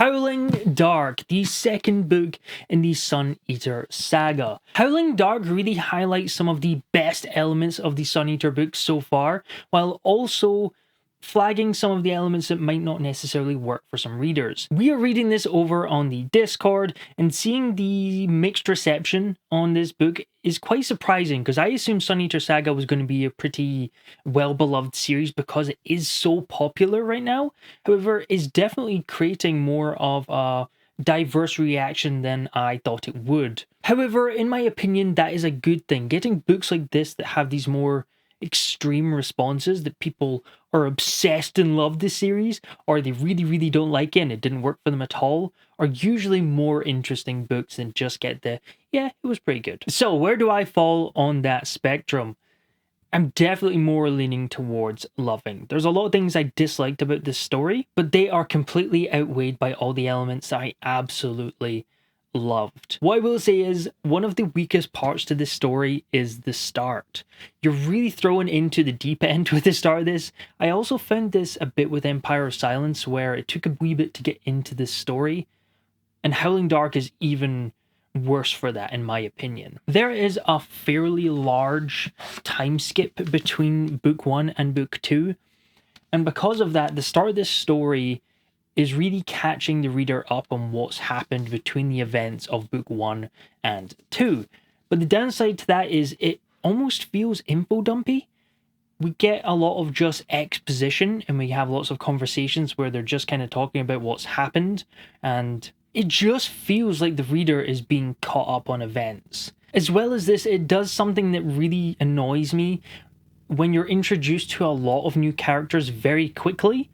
Howling Dark, the second book in the Sun Eater Saga. Howling Dark really highlights some of the best elements of the Sun Eater books so far, while also flagging some of the elements that might not necessarily work for some readers. We are reading this over on the Discord, and seeing the mixed reception on this book is quite surprising, because I assumed Sun Eater Saga was going to be a pretty well-beloved series because it is so popular right now. However, it's definitely creating more of a diverse reaction than I thought it would. However, in my opinion, that is a good thing. Getting books like this that have these more extreme responses, that people are obsessed and love this series, or they really don't like it and it didn't work for them at all, are usually more interesting books than just get the, yeah, it was pretty good. So where do I fall on that spectrum? I'm definitely more leaning towards loving. There's a lot of things I disliked about this story, but they are completely outweighed by all the elements that I absolutely loved. What I will say is, one of the weakest parts to this story is the start. You're really thrown into the deep end with the start of this. I also found this a bit with Empire of Silence, where it took a wee bit to get into this story, and Howling Dark is even worse for that, in my opinion. There is a fairly large time skip between book 1 and book 2, and because of that, the start of this story is really catching the reader up on what's happened between the events of book 1 and 2. But the downside to that is it almost feels info dumpy. We get a lot of just exposition, and we have lots of conversations where they're just kind of talking about what's happened, and it just feels like the reader is being caught up on events. As well as this, it does something that really annoys me when you're introduced to a lot of new characters very quickly.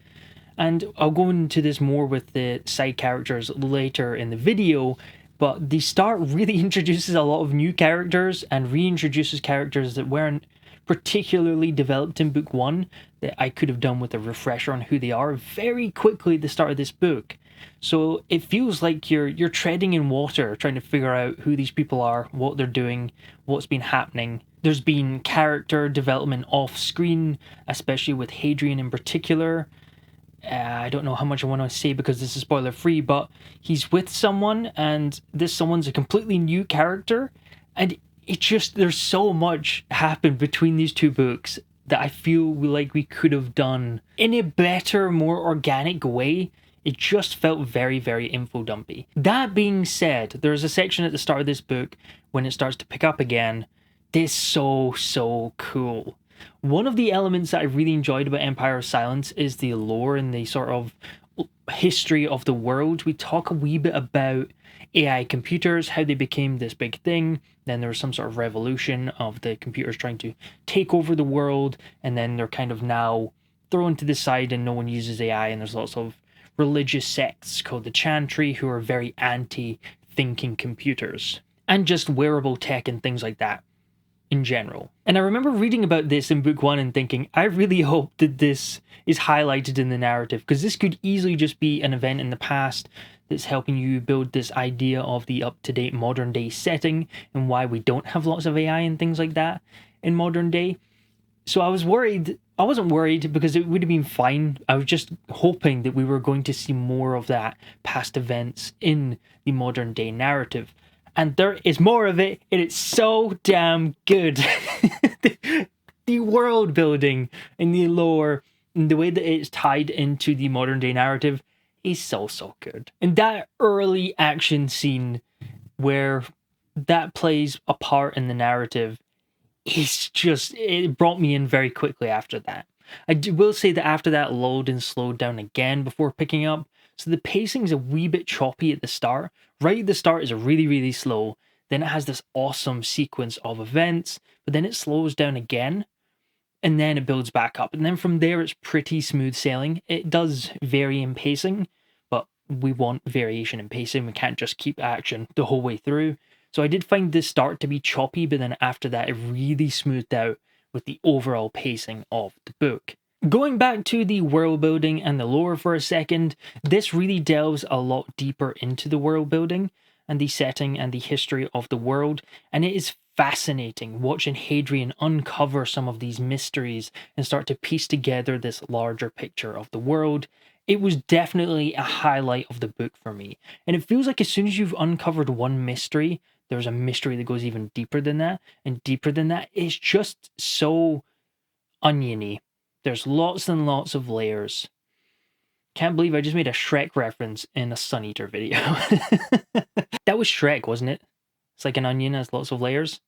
And I'll go into this more with the side characters later in the video, but the start really introduces a lot of new characters and reintroduces characters that weren't particularly developed in book 1 that I could have done with a refresher on who they are very quickly at the start of this book. So it feels like you're treading in water, trying to figure out who these people are, what they're doing, what's been happening. There's been character development off screen, especially with Hadrian in particular. I don't know how much I want to say because this is spoiler free, but he's with someone, and this someone's a completely new character, and it just, there's so much happened between these two books that I feel like we could have done in a better, more organic way. It just felt very info dumpy. That being said, there's a section at the start of this book when it starts to pick up again. This is so cool. One of the elements that I really enjoyed about Empire of Silence is the lore and the sort of history of the world. We talk a wee bit about AI computers, how they became this big thing. Then there was some sort of revolution of the computers trying to take over the world, and then they're kind of now thrown to the side and no one uses AI, and there's lots of religious sects called the Chantry who are very anti-thinking computers and just wearable tech and things like that in general. And I remember reading about this in book 1 and thinking, I really hope that this is highlighted in the narrative, because this could easily just be an event in the past that's helping you build this idea of the up-to-date modern day setting and why we don't have lots of AI and things like that in modern day. So I was worried. I wasn't worried because it would have been fine. I was just hoping that we were going to see more of that past events in the modern day narrative. And there is more of it, and it's so damn good. The world building and the lore and the way that it's tied into the modern day narrative is so good. And that early action scene where that plays a part in the narrative is just, it brought me in very quickly after that. Will say that after that lulled and slowed down again before picking up. So the pacing's a wee bit choppy at the start. Right at the start is really slow. Then it has this awesome sequence of events, but then it slows down again, and then it builds back up. And then from there, it's pretty smooth sailing. It does vary in pacing, but we want variation in pacing. We can't just keep action the whole way through. So I did find this start to be choppy, but then after that, it really smoothed out with the overall pacing of the book. Going back to the world building and the lore for a second, this really delves a lot deeper into the world building and the setting and the history of the world, and it is fascinating watching Hadrian uncover some of these mysteries and start to piece together this larger picture of the world. It was definitely a highlight of the book for me. And it feels like as soon as you've uncovered one mystery, there's a mystery that goes even deeper than that and deeper than that. It's just so oniony. There's lots and lots of layers. Can't believe I just made a Shrek reference in a Sun Eater video. That was Shrek, wasn't it? It's like an onion has lots of layers.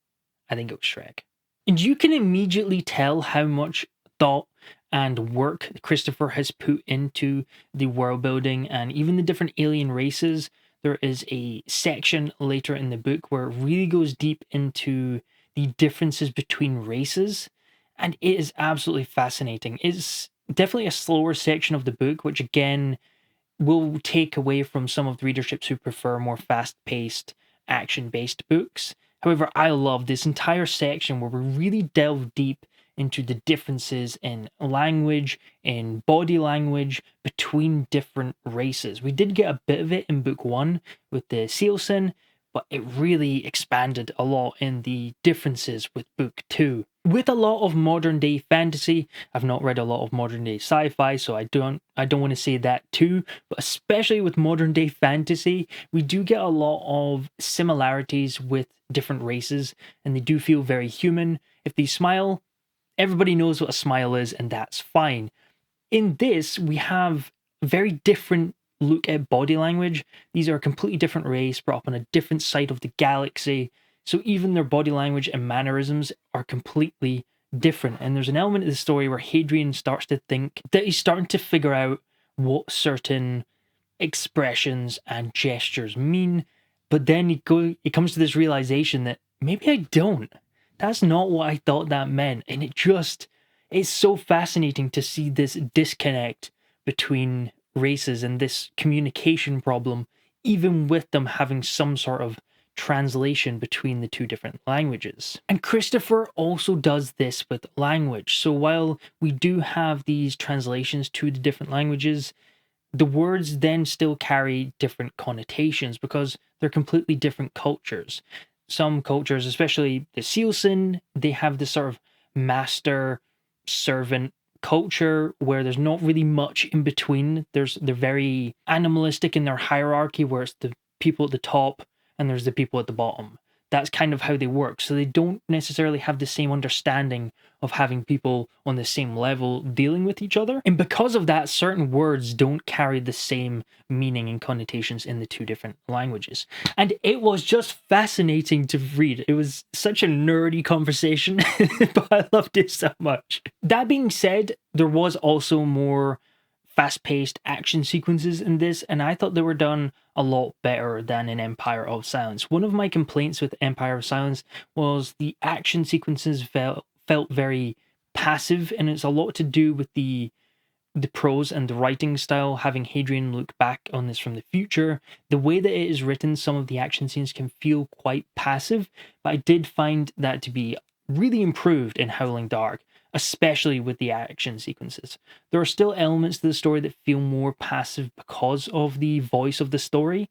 I think it was Shrek. And you can immediately tell how much thought and work Christopher has put into the world building and even the different alien races. There is a section later in the book where it really goes deep into the differences between races, and it is absolutely fascinating. It's definitely a slower section of the book, which again will take away from some of the readerships who prefer more fast-paced, action-based books. However, I love this entire section where we really delve deep into the differences in language, in body language between different races. We did get a bit of it in book one with the Sealson, but it really expanded a lot in the differences with book two. With a lot of modern day fantasy, I've not read a lot of modern day sci-fi, so I don't want to say that too, but especially with modern day fantasy, we do get a lot of similarities with different races, and they do feel very human. If they smile, everybody knows what a smile is, and that's fine. In this, we have very different look at body language. These are a completely different race, brought up on a different side of the galaxy. So even their body language and mannerisms are completely different. And there's an element of the story where Hadrian starts to think that he's starting to figure out what certain expressions and gestures mean. But then he comes to this realization that maybe I don't. That's not what I thought that meant. And it's so fascinating to see this disconnect between races and this communication problem, even with them having some sort of translation between the two different languages. And Christopher also does this with language. So while we do have these translations to the different languages, the words then still carry different connotations because they're completely different cultures. Some cultures, especially the Sealson, they have this sort of master servant culture where there's not really much in between. They're very animalistic in their hierarchy, where it's the people at the top and there's the people at the bottom. That's kind of how they work. So they don't necessarily have the same understanding of having people on the same level dealing with each other. And because of that, certain words don't carry the same meaning and connotations in the two different languages. And it was just fascinating to read. It was such a nerdy conversation, but I loved it so much. That being said, there was also more fast-paced action sequences in this, and I thought they were done a lot better than in Empire of Silence. One of my complaints with Empire of Silence was the action sequences felt very passive, and it's a lot to do with the prose and the writing style, having Hadrian look back on this from the future. The way that it is written, some of the action scenes can feel quite passive, but I did find that to be really improved in Howling Dark, especially with the action sequences. There are still elements to the story that feel more passive because of the voice of the story,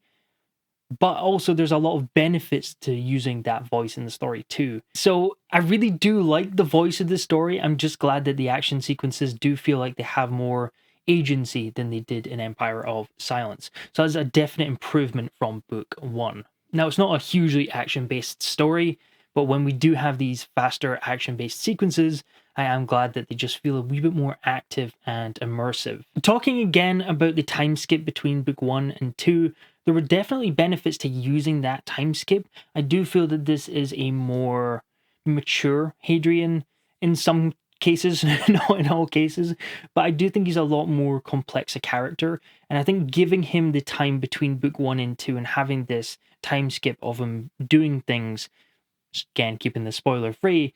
but also there's a lot of benefits to using that voice in the story too. So I really do like the voice of the story. I'm just glad that the action sequences do feel like they have more agency than they did in Empire of Silence. So that's a definite improvement from book one. Now, it's not a hugely action-based story, but when we do have these faster action-based sequences, I am glad that they just feel a wee bit more active and immersive. Talking again about the time skip between book 1 and 2, there were definitely benefits to using that time skip. I do feel that this is a more mature Hadrian in some cases, not in all cases, but I do think he's a lot more complex a character, and I think giving him the time between book 1 and 2 and having this time skip of him doing things, again keeping the spoiler free,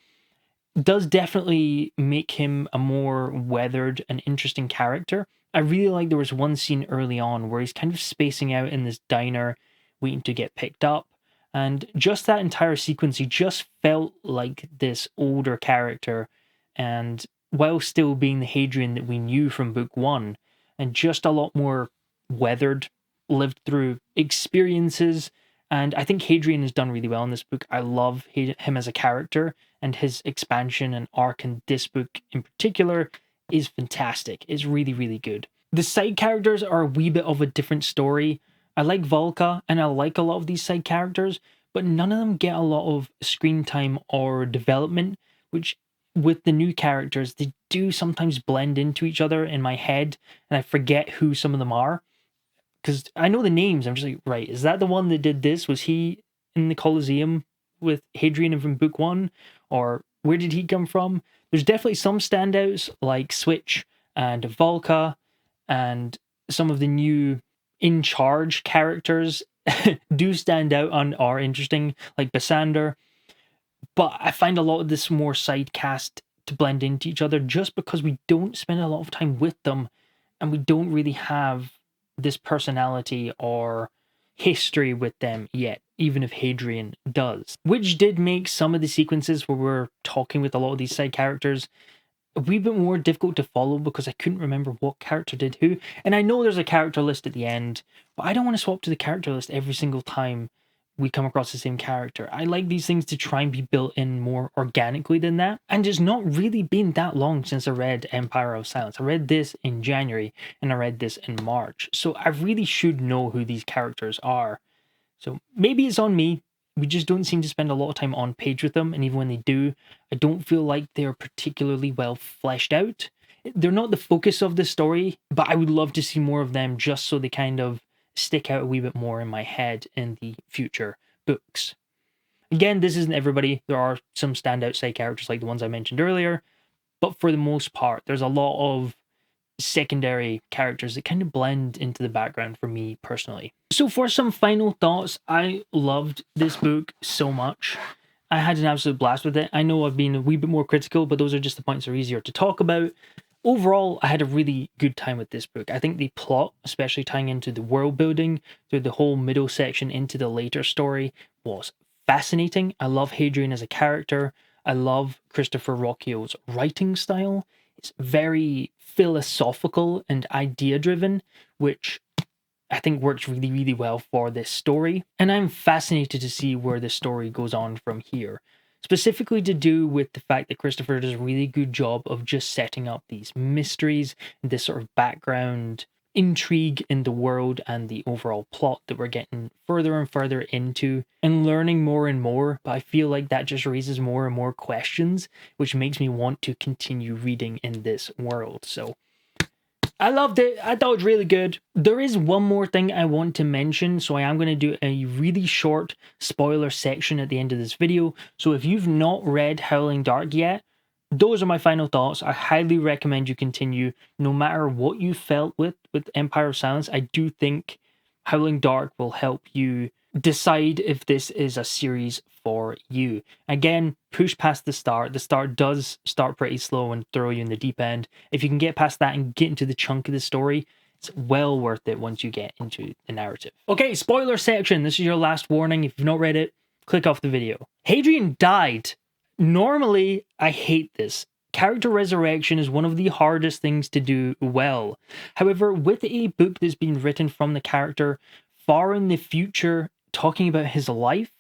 does definitely make him a more weathered and interesting character. I really like there was one scene early on where he's kind of spacing out in this diner waiting to get picked up, and just that entire sequence, he just felt like this older character, and while still being the Hadrian that we knew from book 1, and just a lot more weathered, lived through experiences. And I think Hadrian has done really well in this book. I love him as a character, and his expansion and arc in this book in particular is fantastic. It's really, really good. The side characters are a wee bit of a different story. I like Volka, and I like a lot of these side characters, but none of them get a lot of screen time or development, which with the new characters, they do sometimes blend into each other in my head, and I forget who some of them are. Because I know the names, I'm just like, right, is that the one that did this? Was he in the Colosseum with Hadrian from book one? Or where did he come from? There's definitely some standouts like Switch and Volka and some of the new in charge characters do stand out and are interesting, like Basander. But I find a lot of this more side cast to blend into each other just because we don't spend a lot of time with them and we don't really have this personality or history with them yet, even if Hadrian does. Which did make some of the sequences where we're talking with a lot of these side characters a wee bit more difficult to follow because I couldn't remember what character did who. And I know there's a character list at the end, but I don't want to swap to the character list every single time we come across the same character. I like these things to try and be built in more organically than that. And it's not really been that long since I read Empire of Silence. I read this in January and I read this in March. So I really should know who these characters are. So maybe it's on me. We just don't seem to spend a lot of time on page with them. And even when they do, I don't feel like they're particularly well fleshed out. They're not the focus of the story, but I would love to see more of them just so they kind of stick out a wee bit more in my head in the future books. Again, this isn't everybody. There are some standout side characters like the ones I mentioned earlier, but for the most part, there's a lot of secondary characters that kind of blend into the background for me personally. So for some final thoughts, I loved this book so much. I had an absolute blast with it. I know I've been a wee bit more critical, but those are just the points that are easier to talk about. Overall, I had a really good time with this book. I think the plot, especially tying into the world building through the whole middle section into the later story, was fascinating. I love Hadrian as a character. I love Christopher Rocchio's writing style. It's very philosophical and idea-driven, which I think works really, really well for this story. And I'm fascinated to see where the story goes on from here. Specifically to do with the fact that Christopher does a really good job of just setting up these mysteries, this sort of background intrigue in the world and the overall plot that we're getting further and further into and learning more and more. But I feel like that just raises more and more questions, which makes me want to continue reading in this world. So I loved it. I thought it was really good. There is one more thing I want to mention, so I am going to do a really short spoiler section at the end of this video. So if you've not read Howling Dark yet, those are my final thoughts. I highly recommend you continue, no matter what you felt with Empire of Silence. I do think Howling Dark will help you decide if this is a series for you. Again, push past the start. The start does start pretty slow and throw you in the deep end. If you can get past that and get into the chunk of the story, it's well worth it once you get into the narrative. Okay, spoiler section. This is your last warning. If you've not read it, click off the video. Hadrian died. Normally, I hate this. Character resurrection is one of the hardest things to do well. However, with a book that's been written from the character far in the future, talking about his life,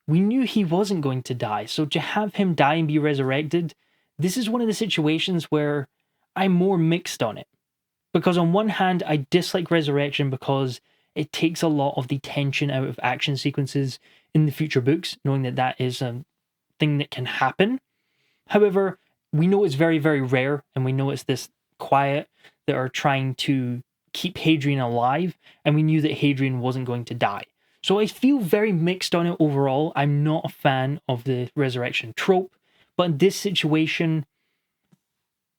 we knew he wasn't going to die. So to have him die and be resurrected, this is one of the situations where I'm more mixed on it. Because on one hand, I dislike resurrection because it takes a lot of the tension out of action sequences in the future books, knowing that that is a thing that can happen. However, we know it's very, very rare, and we know it's this quiet that are trying to keep Hadrian alive, and we knew that Hadrian wasn't going to die. So I feel very mixed on it overall. I'm not a fan of the resurrection trope, but in this situation,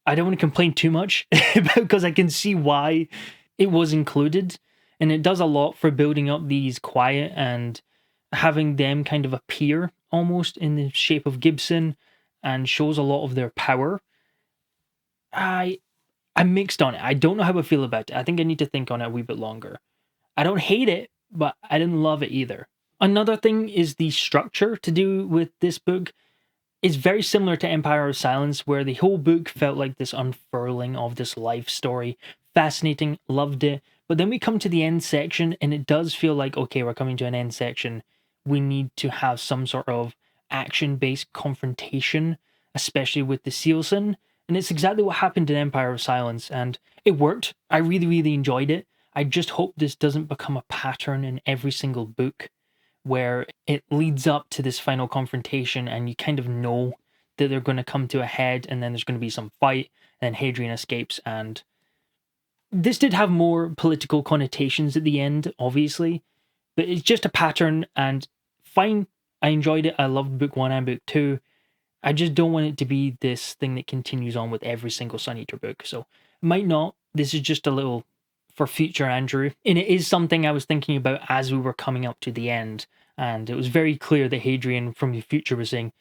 I don't want to complain too much because I can see why it was included, and it does a lot for building up these quiet and having them kind of appear almost in the shape of Gibson and shows a lot of their power. I'm mixed on it. I don't know how I feel about it. I think I need to think on it a wee bit longer. I don't hate it, but I didn't love it either. Another thing is the structure to do with this book. It's very similar to Empire of Silence, where the whole book felt like this unfurling of this life story. Fascinating, loved it. But then we come to the end section, and it does feel like, okay, we're coming to an end section. We need to have some sort of action-based confrontation, especially with the Sealson. And it's exactly what happened in Empire of Silence, and it worked. I really, really enjoyed it. I just hope this doesn't become a pattern in every single book where it leads up to this final confrontation and you kind of know that they're going to come to a head and then there's going to be some fight and then Hadrian escapes. And this did have more political connotations at the end, obviously, but it's just a pattern and fine. I enjoyed it. I loved book 1 and book 2. I just don't want it to be this thing that continues on with every single Sun Eater book. So it might not. This is just a little for future Andrew. And it is something I was thinking about as we were coming up to the end. And it was very clear that Hadrian from the future was saying,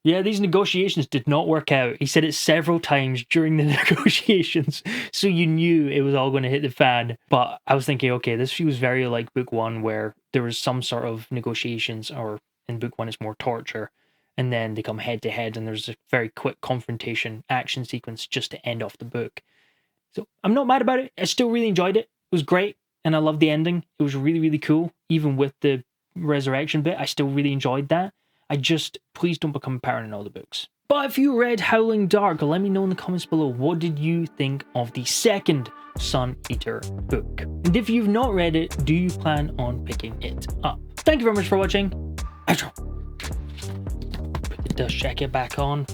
yeah, these negotiations did not work out. He said it several times during the negotiations. So you knew it was all going to hit the fan. But I was thinking, okay, this feels very like book 1 where there was some sort of negotiations, or in book 1 it's more torture. And then they come head to head and there's a very quick confrontation action sequence just to end off the book. So I'm not mad about it. I still really enjoyed it. It was great. And I loved the ending. It was really, really cool. Even with the resurrection bit, I still really enjoyed that. Please don't become a parent in all the books. But if you read Howling Dark, let me know in the comments below, what did you think of the second Sun Eater book? And if you've not read it, do you plan on picking it up? Thank you very much for watching. Outro. Put the dust jacket back on.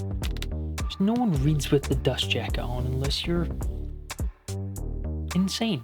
No one reads with the dust jacket on unless you're insane.